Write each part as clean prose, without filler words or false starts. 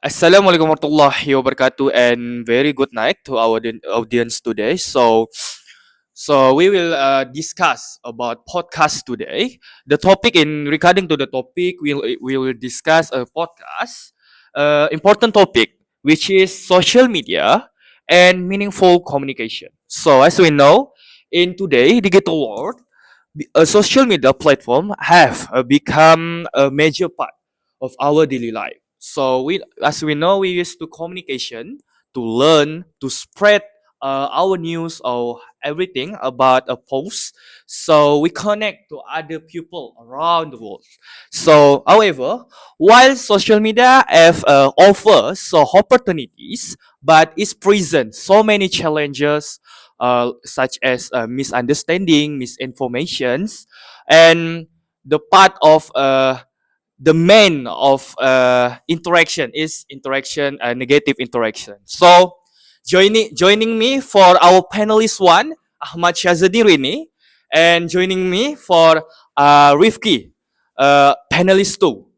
Assalamualaikum warahmatullahi wabarakatuh and very good night to our audience today. So we will discuss about podcast today. The topic in regarding to the topic we will discuss a podcast, important topic which is social media and meaningful communication. So as we know, in today digital world, a social media platform have become a major part of our daily life. So as we know, we use to communication, to learn, to spread our news or everything about a post. So we connect to other people around the world. So, however, while social media have offers so opportunities, but it presents so many challenges, such as misunderstanding, misinformations, and the part of the main of interaction is interaction, negative interaction. So joining me for our panelist one, Ahmad Shazadi Rini, and joining me for Rifki, panelist two.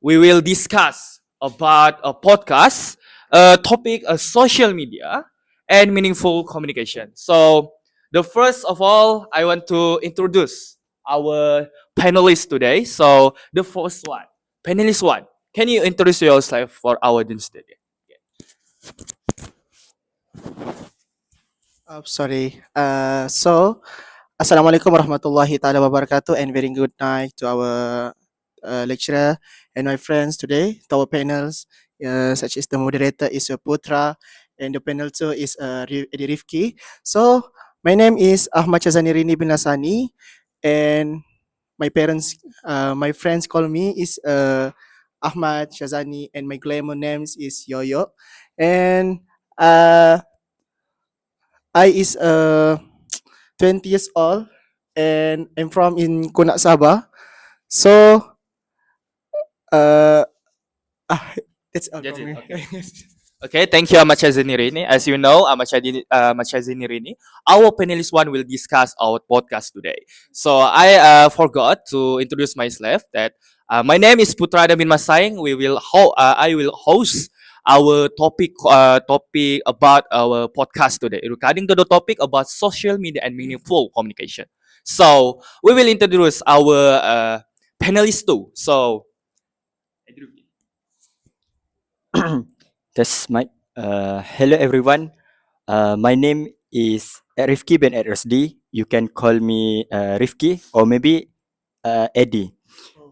We will discuss about a podcast, topic, social media and meaningful communication. So the first of all, I want to introduce our panelists today. So the first one, panelist one, can you introduce yourself for our audience today? Sorry. Assalamualaikum warahmatullahi taala wabarakatuh, and very good night to our lecturer and my friends today, to our panels, such as the moderator is Putra, and the panel two is Edi Rifki. So, my name is Ahmad Chazani Rini bin Nasani, and my friends call me is Ahmad Shazani, and my glamour names is Yoyo, and uh, I is 20 years old, and I'm from in Kunak Sabah. So uh ah, that's all That's from it. me. Okay. Okay, thank you, Ahmad Shazini Rini. As you know, Ahmad Shazini Rini, our panelist one will discuss our podcast today. So I forgot to introduce myself. That my name is Putra Bin Masaing. I will host our topic about our podcast today regarding to the topic about social media and meaningful communication. So we will introduce our panelists too. So That's my hello everyone. My name is Rifki bin RSD. You can call me Rifki or maybe Eddie.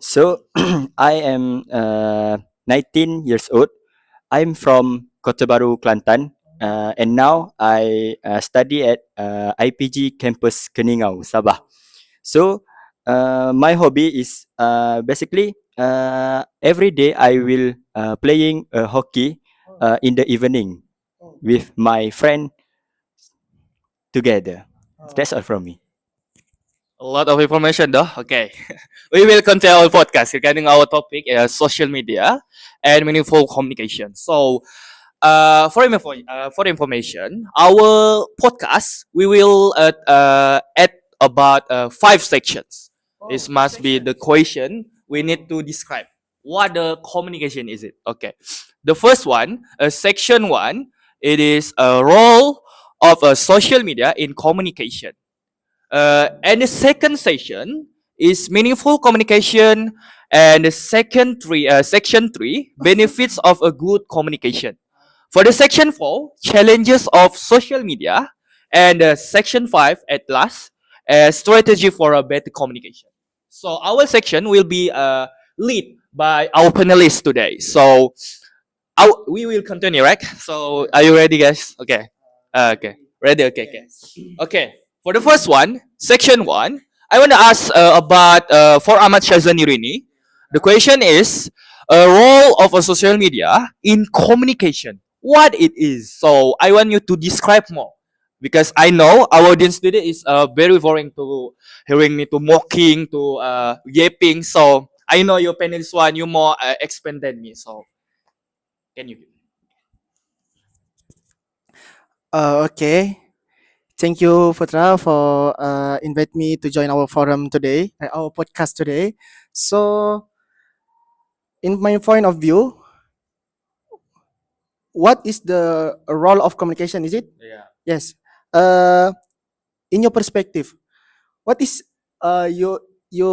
So I am 19 years old. I'm from Kota Baru, Kelantan, and now I study at IPG campus Keningau, Sabah. So my hobby is basically every day I will playing hockey in the evening with my friend together. That's all from me. a lot of information though. Okay. We will continue our podcast regarding our topic, social media and meaningful communication. So for information, our podcast we will add about five sections. This must be the question we need to describe what the communication is it. Okay. The first one, section one, it is a role of social media in communication. And the second session is meaningful communication, and the section three, benefits of a good communication. For the section four, challenges of social media, and section five, at last, strategy for a better communication. So our section will be lead by our panelists today. So we will continue, right? So are you ready, guys? Okay. Okay. Ready? Okay. Okay. Okay. For the first one, section one, I want to ask about for Ahmad Shazani Rini. The question is a role of a social media in communication. What it is. So I want you to describe more because I know our audience today is very boring to hearing me to mocking to yapping. So I know your panelist one, you more expand than me. So can you? Okay. Thank you, Putra, for invite me to join our forum today, our podcast today. So, in my point of view, what is the role of communication? Is it? Yeah. Yes. Uh, in your perspective, what is you you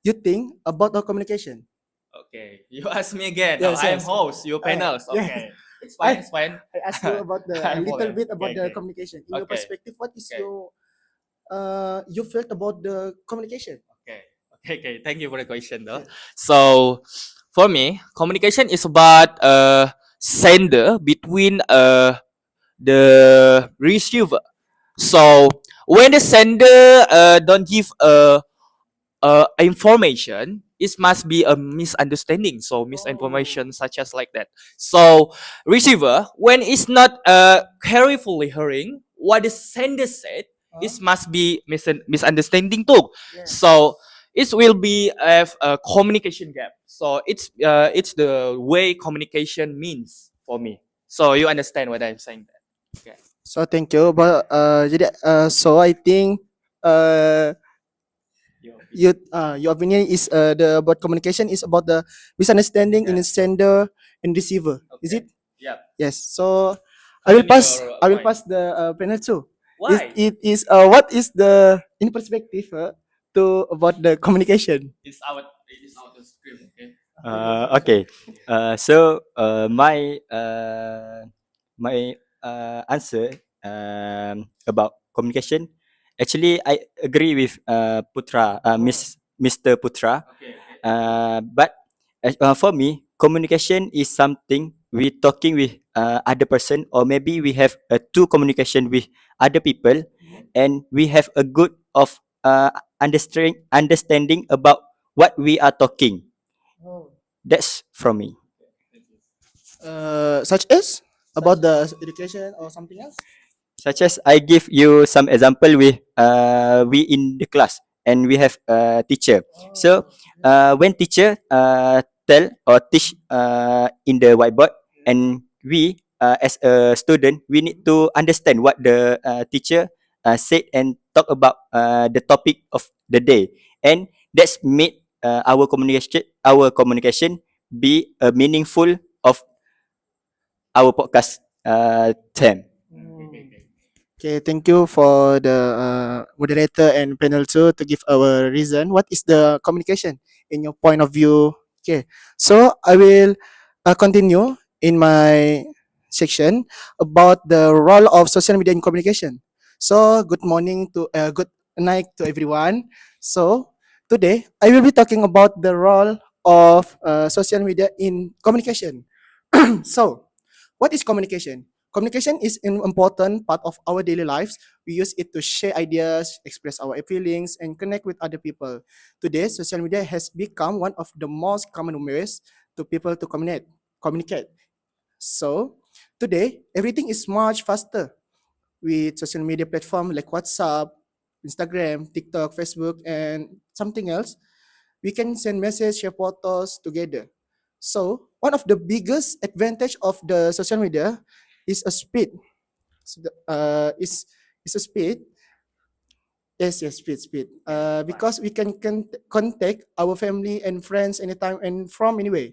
you think about our communication? Okay. You ask me again. Now Yes, I am yes. host. You panels. Yes. Okay. It's fine. I It's fine. I ask you about the a I little follow. bit about Okay. the Okay. communication. In your Okay. perspective, what is Okay. you felt about the communication? Okay. Okay. Okay. Thank you for the question, though. Yes. So, for me, communication is about sender between the receiver. So when the sender don't give information, it must be a misunderstanding. So Oh. misinformation such as like that. So receiver, when it's not carefully hearing what the sender said, Huh? it must be misunderstanding too. Yes. So it will be have a communication gap. So it's the way communication means for me. So you understand what I'm saying? There. Okay. So thank you. But jadi so I think uh Your you opinion. your opinion is the about communication is about the misunderstanding in the Yes. sender and receiver. Is Okay. it? Yeah. Yes. So Continue your I will point. pass the panel too. Is Why? it is what is the in perspective to about the communication? It is out of script. Okay. Okay. So my answer about communication. Actually, I agree with Putra, Mr. Putra. Okay. Okay. But for me, communication is something we talking with other person, or maybe we have a two communication with other people, and we have a good of understanding about what we are talking. Oh. That's from me. Such as about the education or something else? Such as I give you some example with we in the class and we have a teacher. So Oh. when teacher tell or teach in the whiteboard, and we as a student we need to understand what the teacher said and talk about the topic of the day, and that's made our communication be meaningful of our podcast term. Okay, thank you for the moderator and panel too to give our reason. What is the communication in your point of view? Okay, so I will continue in my section about the role of social media in communication. So, good morning to good night to everyone. So, today I will be talking about the role of social media in communication. So, what is communication? Communication is an important part of our daily lives. We use it to share ideas, express our feelings, and connect with other people. Today, social media has become one of the most common ways to people to communicate. So, today, everything is much faster with social media platforms like WhatsApp, Instagram, TikTok, Facebook, and something else. We can send messages, share photos together. So one of the biggest advantage of the social media is a speed. So is a speed. Yes, yes, speed. Because we can contact our family and friends anytime and from anywhere.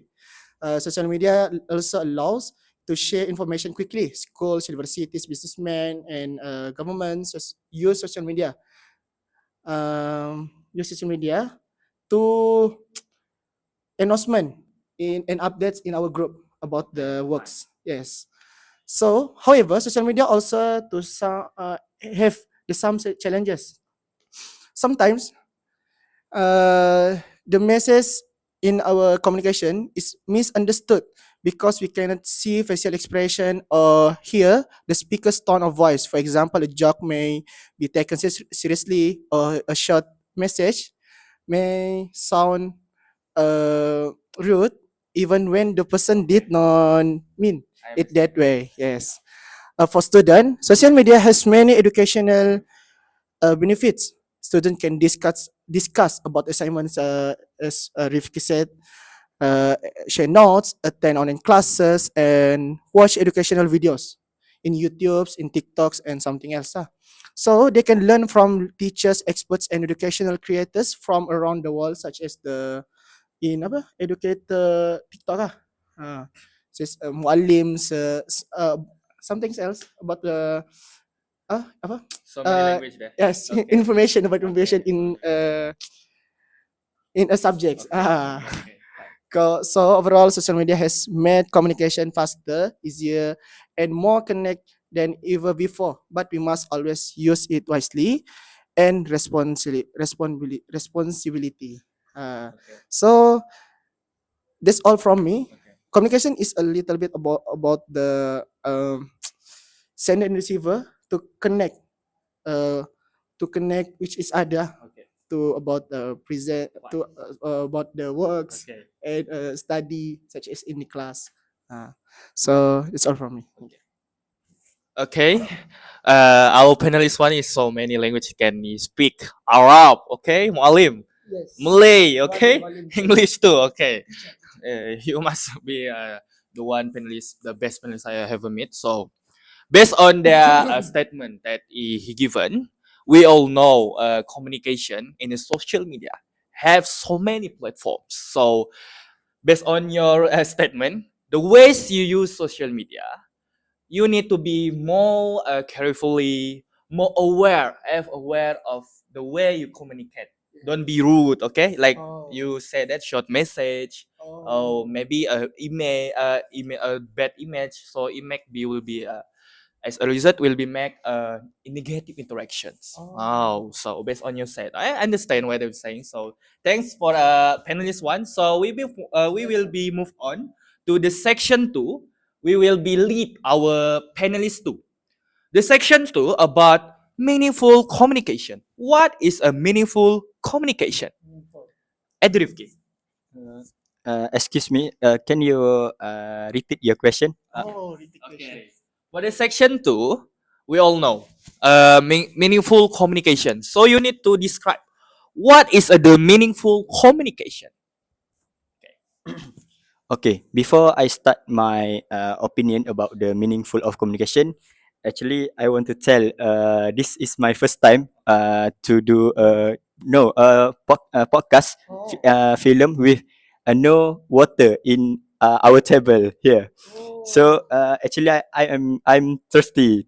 Social media also allows to share information quickly. Schools, universities, businessmen, and governments use social media. Use social media to announcement in and updates in our group about the works. Yes. So, however, social media also to some have some challenges. Sometimes, the message in our communication is misunderstood because we cannot see facial expression or hear the speaker's tone of voice. For example, a joke may be taken seriously, or a short message may sound rude even when the person did not mean I it understand. that way. Yes. For student, social media has many educational benefits. Student can discuss about assignments, as Rifki said, uh, share notes, attend online classes, and watch educational videos in YouTube's, in TikToks, and something else. So they can learn from teachers, experts, and educational creators from around the world, such as the in apa educator TikTok ah. Ah. just muallim, something else about the apa? So many Uh, language there. yes, Okay. information about Okay. information in a subject. Okay. So overall, social media has made communication faster, easier, and more connect than ever before. But we must always use it wisely and responsibility. Okay. So that's all from me. Okay. Communication is a little bit about the sender and receiver to connect uh, which is other Okay. to about the present to about the works Okay. and study such as in the class. So it's all from me. Okay. Our panelist one is so many language can he speak. Arab, okay, Mualim. Yes. Malay, okay, Walim. English too, okay. You must be the one panelist, the best panelist I have ever met. So, based on their statement that he given, we all know communication in the social media have so many platforms. So, based on your statement, the ways you use social media, you need to be more carefully, more aware of the way you communicate. Don't be rude, okay? Like Oh. you say that short message, Oh. or maybe a bad image. So image will be as a result will be make negative interactions. Oh, so based on your said, I understand what I'm saying. So thanks for panelist one. So we will be move on to the section two. We will be lead our panelist two. The section two about meaningful communication. What is a meaningful communication? Edrifki. Excuse me, can you repeat your question? Okay. For the section two, we all know meaningful communication. So you need to describe what is the meaningful communication. Okay, before I start my opinion about the meaningful of communication, actually I want to tell this is my first time to do podcast film with no water in our table here. So actually I'm thirsty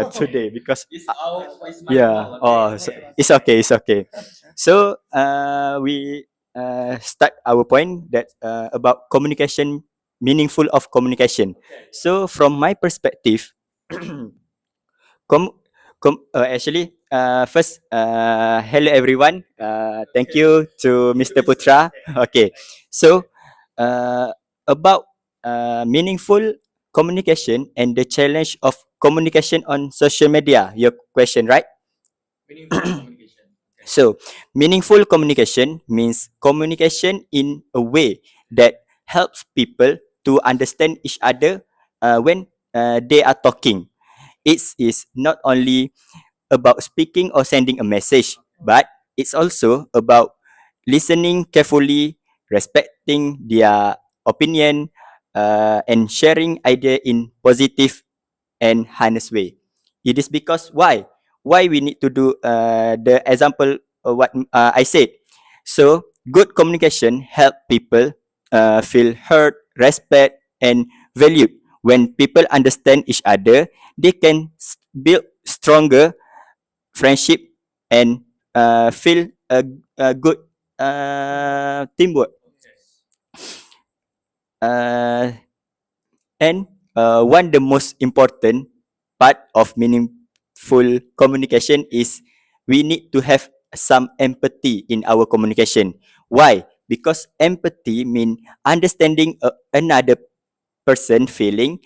today because yeah. Oh, so it's okay. So we start our point that about communication, meaningful of communication. So from my perspective, com, actually first hello everyone. Thank you to Mr. Putra. Okay, so uh, about meaningful communication and the challenge of communication on social media. Your question, right? Meaningful communication. So, meaningful communication means communication in a way that helps people to understand each other when they are talking. It is not only about speaking or sending a message, but it's also about listening carefully, respecting their opinion, and sharing idea in positive and honest way. It is because why? Why we need to do the example of what I said. So good communication help people feel heard, respect, and valued. When people understand each other, they can build stronger friendship and feel a good teamwork. Uh, And one the most important part of meaningful communication is we need to have some empathy in our communication. Why? Because empathy mean understanding another person feeling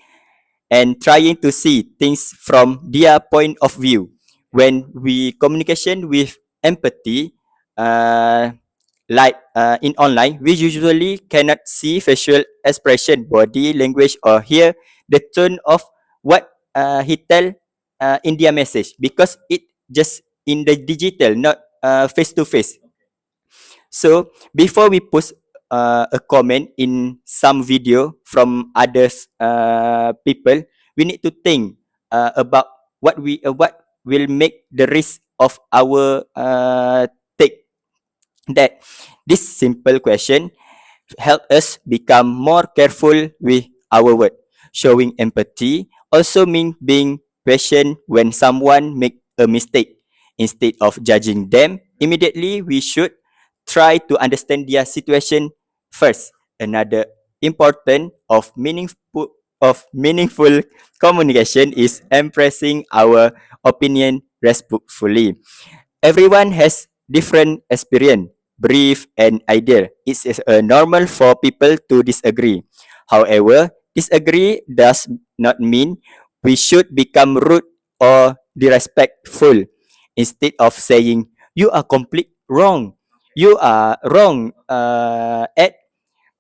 and trying to see things from their point of view. When we communication with empathy, uh, like in online, we usually cannot see facial expression, body language, or hear the tone of what he tell in their message because it just in the digital, not face to face. So before we post a comment in some video from others people, we need to think about what will make the risk of our take that this simple question help us become more careful with our word. Showing empathy also means being patient when someone make a mistake. Instead of judging them immediately, we should try to understand their situation first. Another important of meaningful communication is expressing our opinion respectfully. Everyone has different experience, belief, and idea. It is normal for people to disagree. However, disagree does not mean we should become rude or disrespectful. Instead of saying you are complete wrong, you are wrong at,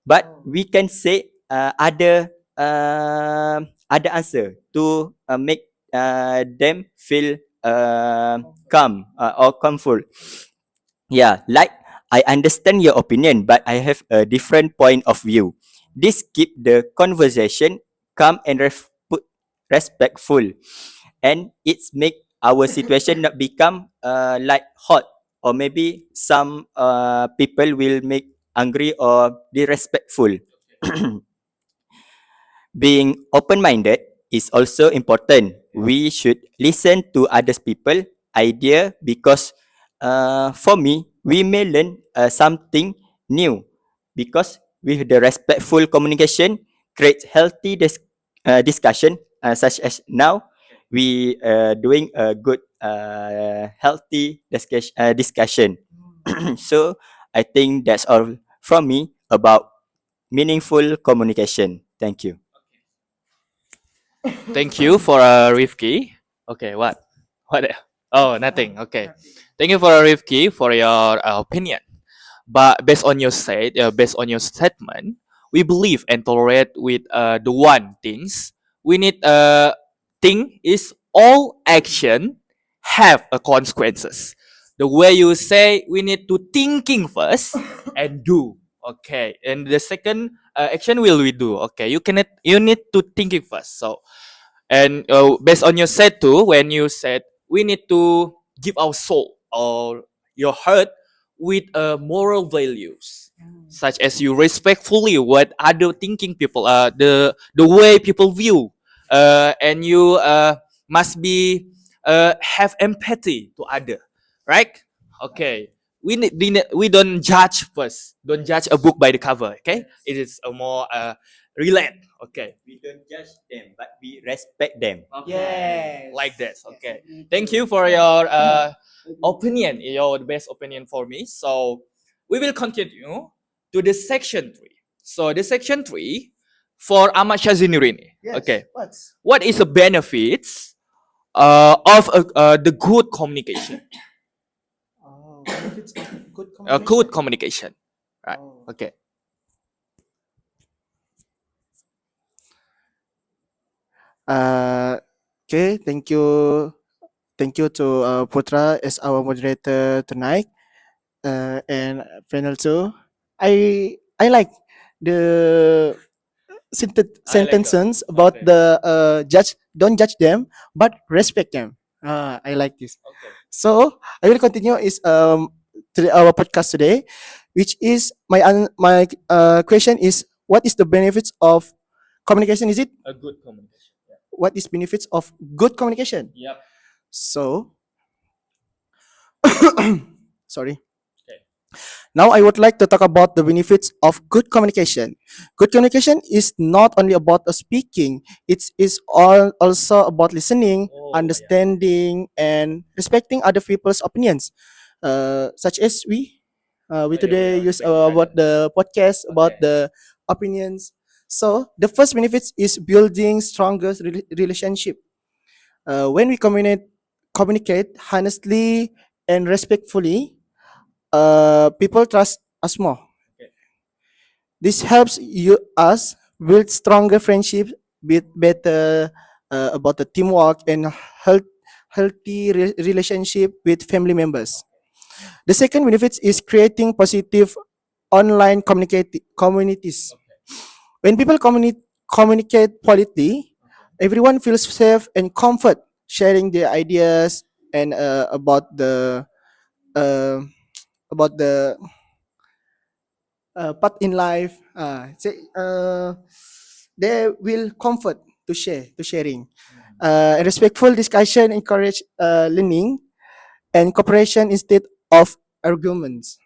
but we can say other answer to make them feel calm or comfort. Yeah, like I understand your opinion, but I have a different point of view. This keep the conversation calm and respectful, and it's make our situation not become like hot, or maybe some people will make angry or disrespectful. Being open-minded is also important. We should listen to others people idea because for me we may learn something new, because with the respectful communication create healthy discussion, such as now we doing a good healthy discussion. So I think that's all from me about meaningful communication. Thank you. Thank you for Rifki. Okay, what? What? Oh, nothing. Okay. Thank you for Rifki for your opinion. But based on your statement, we believe and tolerate with the one things we need. Thing is all action have a consequences. The way you say we need to thinking first and do. Okay, and the second action will we do. Okay, you need to thinking first. So and based on your said too, when you said we need to give our soul or your heart with moral values, such as you respectfully what other thinking people, the way people view, and you must be have empathy to other, right? Okay. We don't judge first. Don't judge a book by the cover. Okay, it is a more relate. Okay. We don't judge them, but we respect them. Okay. Like this. Okay. Thank you for your opinion, your best opinion for me. So we will continue to the section 3. So the section 3 for Ahmad Shazinurini. Okay. What's What is the benefits of the good communication? benefits of good Good communication. Right. Oh. Okay. Okay, thank you to Putra as our moderator tonight, and panel two. I like the I like that. sentences about Okay. the judge. Don't judge them, but respect them. I like this. Okay. So I will continue is to our podcast today, which is my question is what is the benefits of communication? Is it A good communication. Yeah. what is benefits of good communication? Yep. So sorry. Okay. Now I would like to talk about the benefits of good communication. Good communication is not only about speaking; it is all also about listening, Oh yeah. understanding, and respecting other people's opinions. Such as we Oh, yeah, we today are use respecting about other. the podcast about Okay. the opinions. So the first benefits is building stronger relationship. When we communicate honestly and respectfully, people trust us more. Okay. This helps us build stronger friendships, with better about the teamwork and healthy relationship with family members. The second benefits is creating positive online communities. When people communicate politely, everyone feels safe and comfort sharing their ideas and uh, about the path in life. they will comfort to sharing. Respectful discussion encourage learning and cooperation instead of arguments.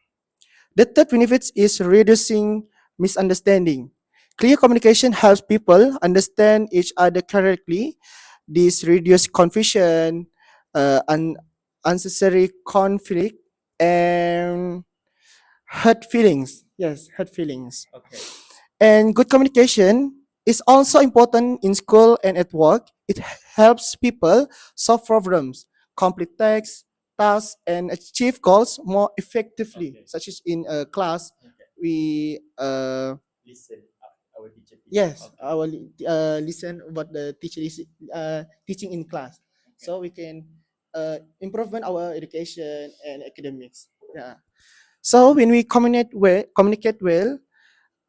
The third benefit is reducing misunderstanding. Clear communication helps people understand each other correctly. This reduces confusion, unnecessary conflict, and hurt feelings. Yes, hurt feelings. Okay. And good communication is also important in school and at work. It helps people solve problems, complete tasks, and achieve goals more effectively. Okay. Such as in a class, Okay. we Listen, our teacher. yes, Okay. our listen what the teacher is teaching in class, so we can improvement our education and academics. Yeah. So when we communicate well,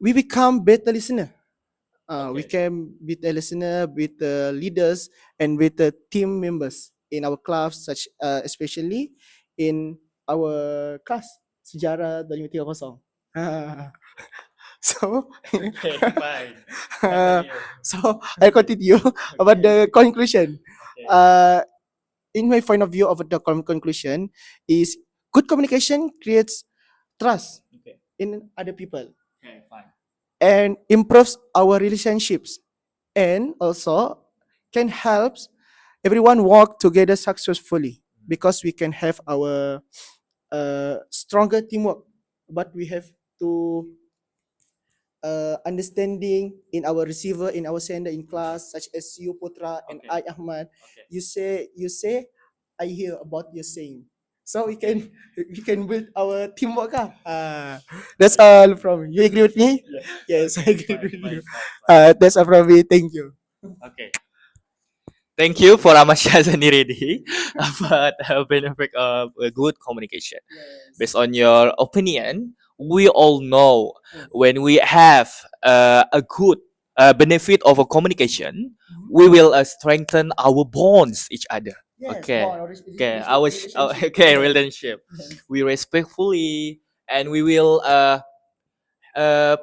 we become better listener. We Okay. can be the listener with the leaders and with the team members in our class, such especially in our class sejarah 2530. So, Okay. Fine. uh, Continue. so I continue about the conclusion. Okay. Uh, in my point of view of the conclusion is good communication creates trust Okay. in other people Okay. Fine. and improves our relationships and also can help everyone work together successfully because we can have our stronger teamwork, but we have to understanding in our receiver, in our sender in class, such as you Putra and Okay. I Ahmad. Okay. You say, I hear about your saying. So we Okay. can we can build our teamwork. That's all from you. Agree with me? Yes, I Okay. agree Fine. with Fine. you. Fine. Fine. That's all from me. Thank you. Okay. Thank you for Ahmad Shazani Reddy about the benefit of a good communication. Yes. Based on your opinion, we all know Yes. when we have a good benefit of a communication, Mhm. we will strengthen our bonds each other. Yes, Okay. bond or Okay. relationship. Okay, Yes. relationship. Yes. We respectfully and we will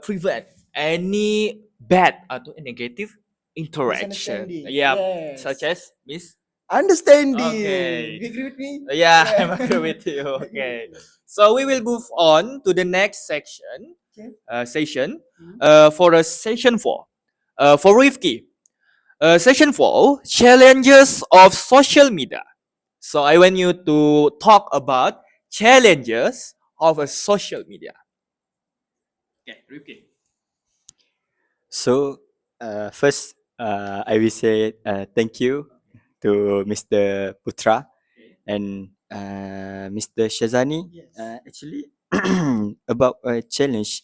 prevent any bad atau negative interaction. Misunderstanding. Yeah, such Yes. as miss. Understanding. Okay. You agree with me? Yeah, Yeah. I'm agree with you. I agree with Okay. you. So we will move on to the next section, Okay. session, Mhm. for a session four. For Rifki, session four, challenges of social media. So I want you to talk about challenges of a social media. Okay, Rifki. So, first, I will say thank you to Mr. Putra Okay. and Mr. Shazani. Yes. Actually, about a challenge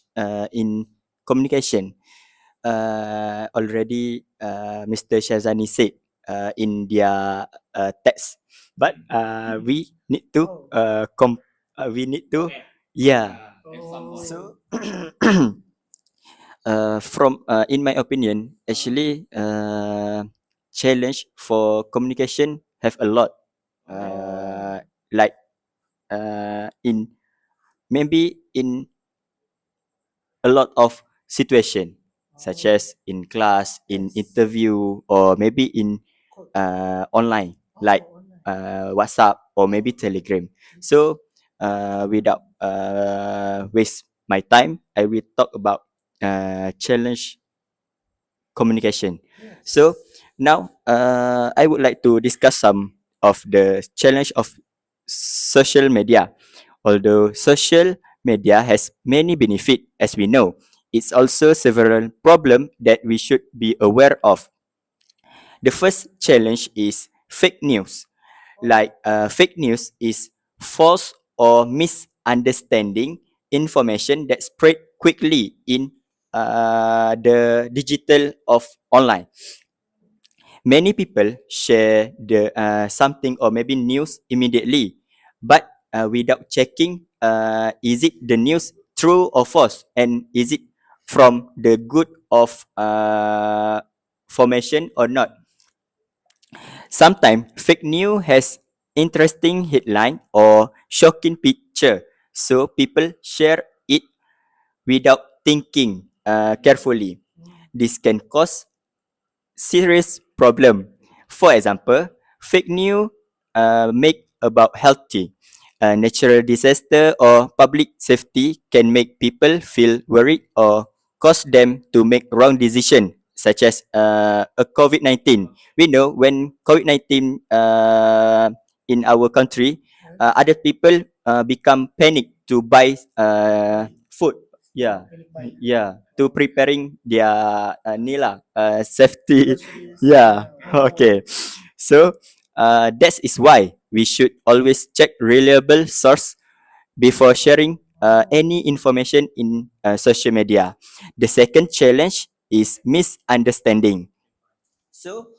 in communication. Already, Mr. Shazani said in their text, but we need to Oh. we need to, Okay. yeah. Have some more. So. From in my opinion, actually, challenge for communication have a lot. Oh. Uh, like in maybe in a lot of situation, such Oh. as in class, in Yes. interview, or maybe in Co- online, like Oh, online. WhatsApp or maybe Oh. Telegram. So, without waste my time, I will talk about challenge communication. Yes. So now I would like to discuss some of the challenge of social media. Although social media has many benefit, as we know, it's also several problem that we should be aware of. The first challenge is fake news. Like fake news is false or misunderstanding information that spread quickly in the digital of online. Many people share the something or maybe news immediately, but without checking is it the news true or false, and is it from the good of formation or not. Sometimes fake news has interesting headline or shocking picture, so people share it without thinking carefully. This can cause serious problem. For example, fake news make about healthy, natural disaster or public safety can make people feel worried or cause them to make wrong decision, such as a COVID-19. We know when COVID-19 in our country, other people become panic to buy food. Yeah, yeah, to preparing their nila safety. Yeah, okay. So that is why we should always check reliable source before sharing any information in social media. The second challenge is misunderstanding. So,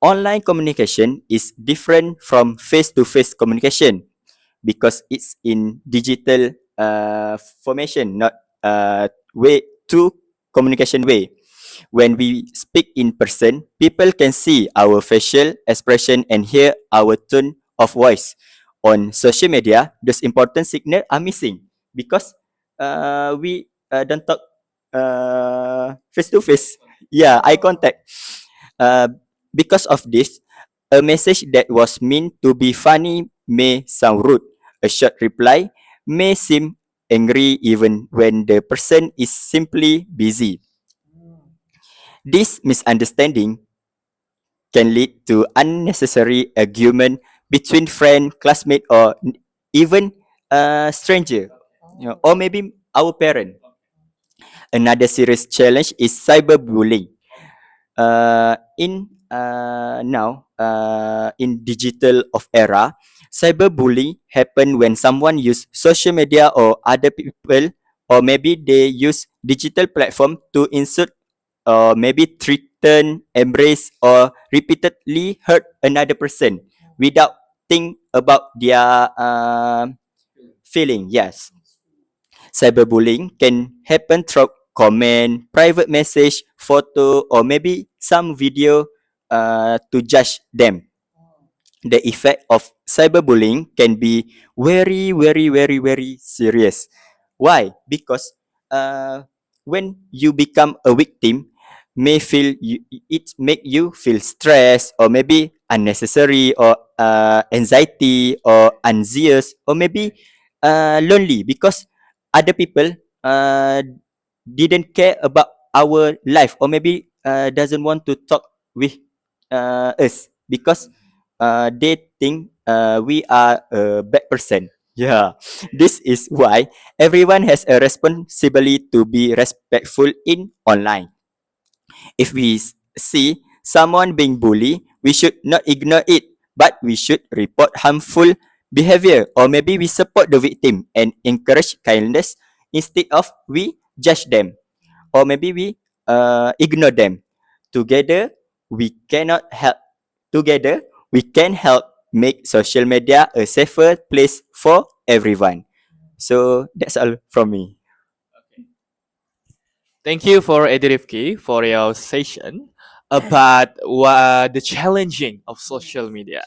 online communication is different from face-to-face communication because it's in digital formation, not way to communication way. When we speak in person, people can see our facial expression and hear our tone of voice. On social media, those important signals are missing because we don't talk face to face. Yeah, eye contact. Uh, because of this, a message that was meant to be funny may sound rude. A short reply may seem angry even when the person is simply busy. This misunderstanding can lead to unnecessary argument between friend, classmate, or even a stranger, or maybe our parent. Another serious challenge is cyberbullying. In digital of era, cyberbullying happen when someone use social media or other people, or maybe they use digital platform to insult or maybe threaten, embrace, or repeatedly hurt another person without think about their feeling. Yes, cyberbullying can happen through comment, private message, photo, or maybe some video to judge them. The effect of cyberbullying can be very, very, very, very serious. Why? Because when you become a victim, it make you feel stress or maybe unnecessary or anxiety or anxious or maybe lonely because other people uh, didn't care about our life or maybe doesn't want to talk with us because they think we are a bad person. Yeah, this is why everyone has a responsibility to be respectful in online. If we see someone being bullied, we should not ignore it, but we should report harmful behavior or maybe we support the victim and encourage kindness instead of we judge them or maybe we ignore them. Together, we cannot help. Together, we can help make social media a safer place for everyone. So that's all from me. Thank you for Edirifki for your session about the challenging of social media.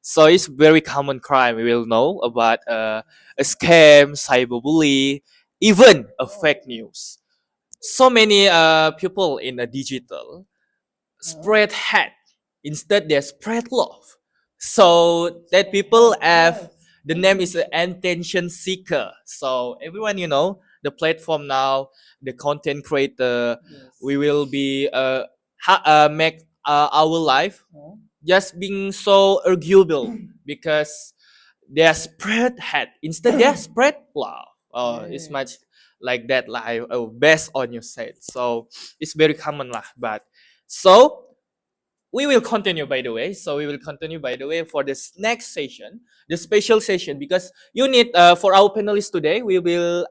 So it's very common crime. We will know about a scam, cyberbully, even a fake news. So many people in the digital spread hate instead they spread love. So that people have the name is an attention seeker. So everyone the platform now, the content creator, we will be make our life just being so arguable because they are spread hate instead they are spread love. Oh, it's much like that like based on your set. So it's very common lah. But so we will continue by the way. So we will continue by the way for this next session, the special session, because you need for our panelists today, we will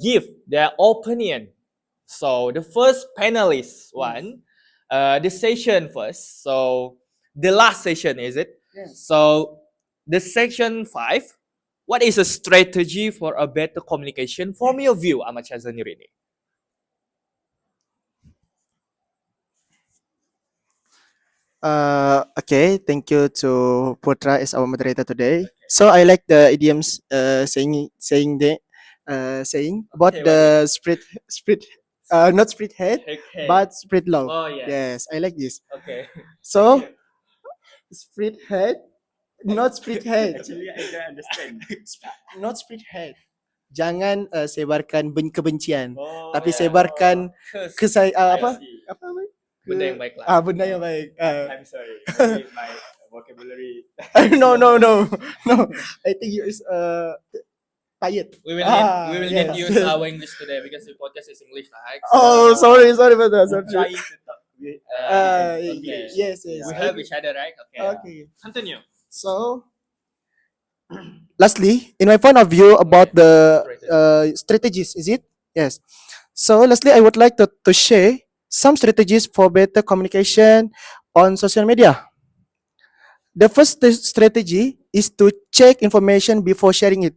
give their opinion. So the first panelist one, the session first. So the last session is it? So the section 5, what is a strategy for a better communication from your view, Ahmad Shazani Rini? Okay, thank you to Putra as our moderator today. So I like the idioms saying about the spread Not spread hate, Okay. but spread love. Oh yes. Yes, I like this. Okay. So spread hate, not spread hate, Actually, I don't understand. not spread hate. Jangan sebarkan kebencian, Oh, tapi yeah. sebarkan Cause apa? see. Apa namanya? benda yang baik lah. Benda yang baik. I'm sorry. Maybe my vocabulary. No, no, no, no. I think you is tired. We will yes, need use yes. our English today because the podcast is English, right? Oh, sorry for that. I'm Sorry. trying to talk with Okay. Yes, yes. We help each other, right? Okay. Okay. Continue. So, lastly, in my point of view about the strategies, is it? Yes. So, lastly, I would like to share some strategies for better communication on social media. The first strategy is to check information before sharing it.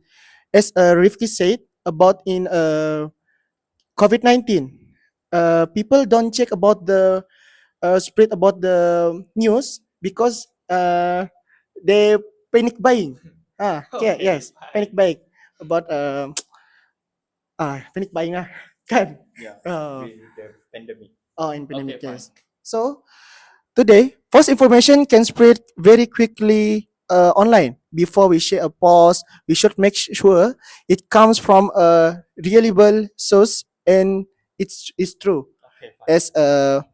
As Rifki said about in COVID-19, people don't check about the spread about the news because they panic buying. Okay, Yes, panic buying about panic buying kan? Yeah. Uh, With the pandemic. in pandemic, fine. yes. So today, false information can spread very quickly online. Before we share a post, we should make sure it comes from a reliable source and it's true. Okay, fine. As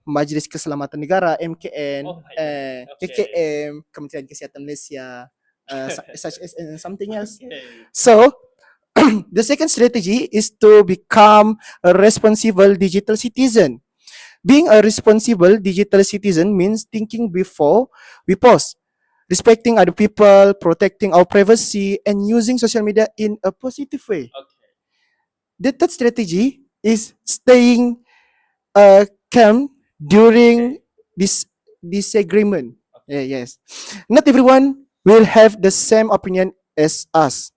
Majlis Keselamatan Negara (MKN), Oh my God. Okay. KKM, Kementerian Kesehatan Malaysia, such as and something else. Okay. So, the second strategy is to become a responsible digital citizen. Being a responsible digital citizen means thinking before we post, respecting other people, protecting our privacy, and using social media in a positive way. Okay. The third strategy is staying calm during this disagreement. Yes. Not everyone will have the same opinion as us.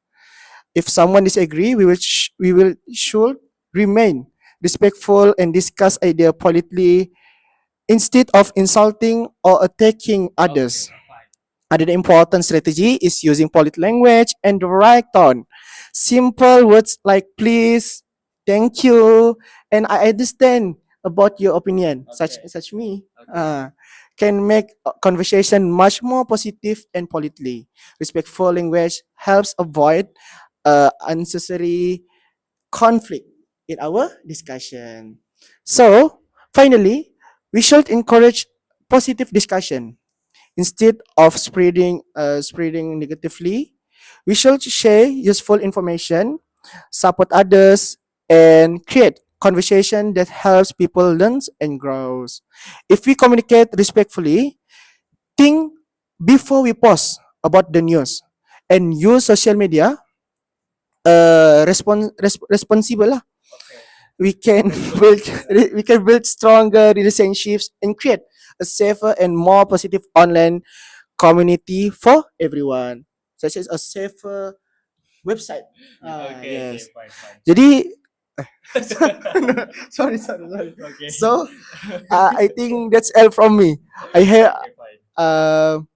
If someone disagree, we will should remain respectful and discuss idea politely instead of insulting or attacking others. Okay, fine. Another important strategy is using polite language and the right tone. Simple words like please, thank you, and I understand about your opinion, Okay. such me, Okay. can make a conversation much more positive and politely. Respectful language helps avoid unnecessary conflict in our discussion. So, finally, we should encourage positive discussion instead of spreading negatively. We should share useful information, support others, and create conversation that helps people learn and grows. If we communicate respectfully, think before we post about the news, and use social media responsible lah. Okay. We can build we can build stronger relationships and create a safer and more positive online community for everyone, such as a safer website. Okay. Yes. Fine. Fine. Jadi sorry. Okay. So I think that's all from me. I have Okay, fine.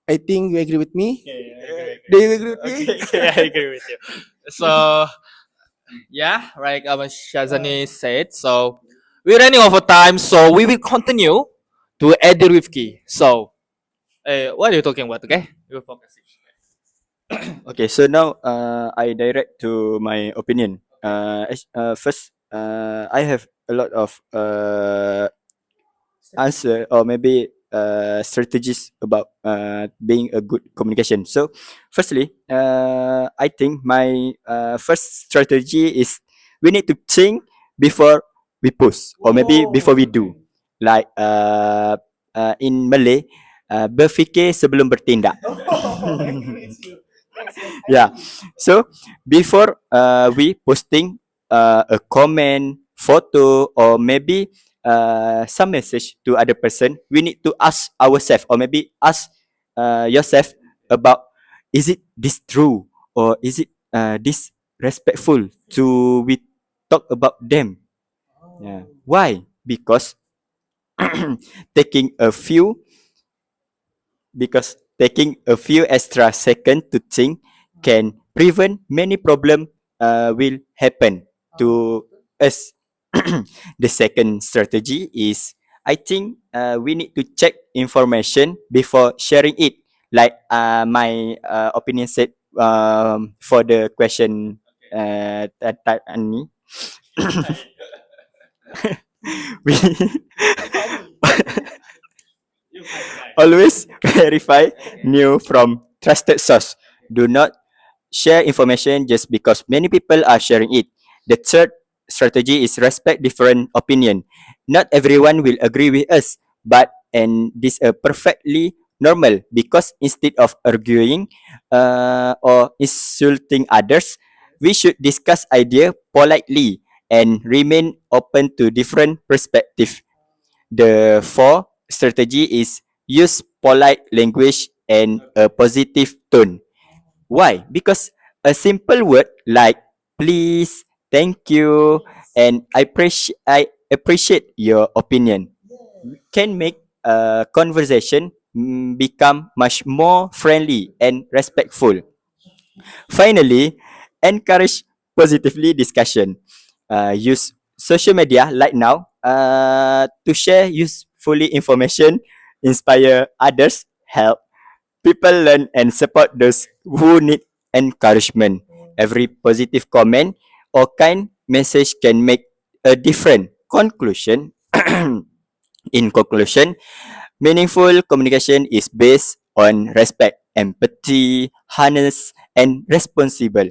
I think you agree with me. Okay, I agree. Do you agree with me? Okay, I agree with you. So, yeah, like Shazani said, so we're running over time, so we will continue to edit with key. So, what are you talking about? Okay, we'll focus. Okay, so now I direct to my opinion. First, I have a lot of answer or maybe strategies about being a good communication. So, firstly, I think my first strategy is we need to think before we post or maybe before we do. Like in Malay, berfikir sebelum bertindak. Yeah. So before we posting a comment, photo, or maybe some message to other person, we need to ask ourselves or maybe ask yourself about is it this true or is it this respectful to we talk about them. Yeah. Why? Because taking a few taking a few extra seconds to think can prevent many problem will happen to us The second strategy is, I think we need to check information before sharing it. Like my opinion said for the question type ani. We always verify new from trusted source. Do not share information just because many people are sharing it. The third strategy is respect different opinion. Not everyone will agree with us, but and this is perfectly normal because instead of arguing or insulting others, we should discuss idea politely and remain open to different perspective. The fourth strategy is use polite language and a positive tone. Why? Because a simple word like please, thank you, and I appreciate your opinion can make a conversation become much more friendly and respectful. Finally, encourage positively discussion. Use social media like now to share usefully information, inspire others, help people learn and support those who need encouragement. Every positive comment or kind message can make a different conclusion. In conclusion, meaningful communication is based on respect, empathy, honest, and responsible.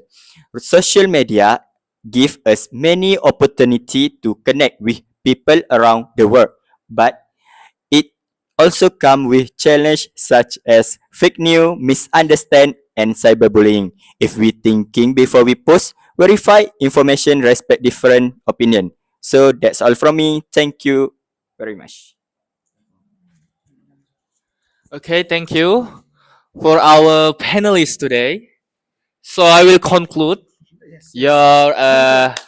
Social media give us many opportunity to connect with people around the world, but it also come with challenge such as fake news, misunderstand, and cyberbullying. If we thinking before we post, verify information, respect different opinion. So that's all from me. Thank you very much. Okay, thank you for our panelists today. So I will conclude your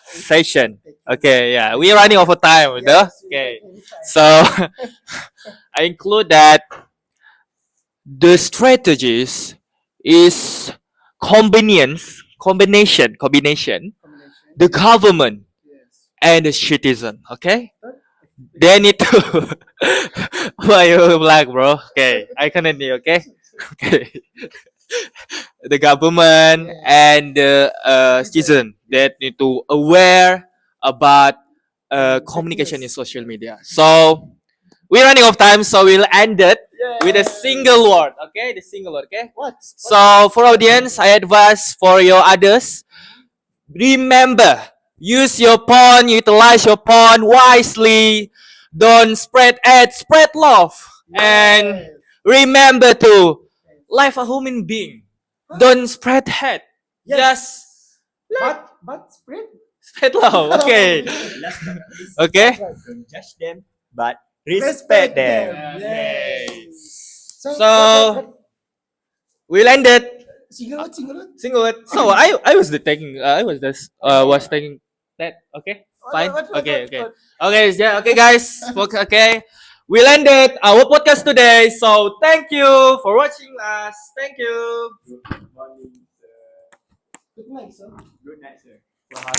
session. Okay, yeah, we are running over time, okay. So I include that the strategies is combination, the government and the citizen. Okay, they need to. Why you black, bro? Okay, I continue. Okay, okay. The government and the citizen that need to aware about communication in social media. So we're running out of time, so we'll end it with a single word. Okay, the single word. Okay. So for audience, I advise for your others, remember, use your phone, utilize your phone wisely. Don't spread ads, spread love, and remember to live a human being. Don't spread hate. Just But spread. spread love. Okay. Last but not least, Okay. don't judge them, but respect them. Okay. So, So we'll end it. single word. Single word. So I was the taking I was taking that. Okay. Fine. Okay. Okay. Yeah. Okay, guys. Okay. We'll end it our podcast today. So thank you for watching us. Thank you. Good morning, sir. Good night, sir. Good night, sir.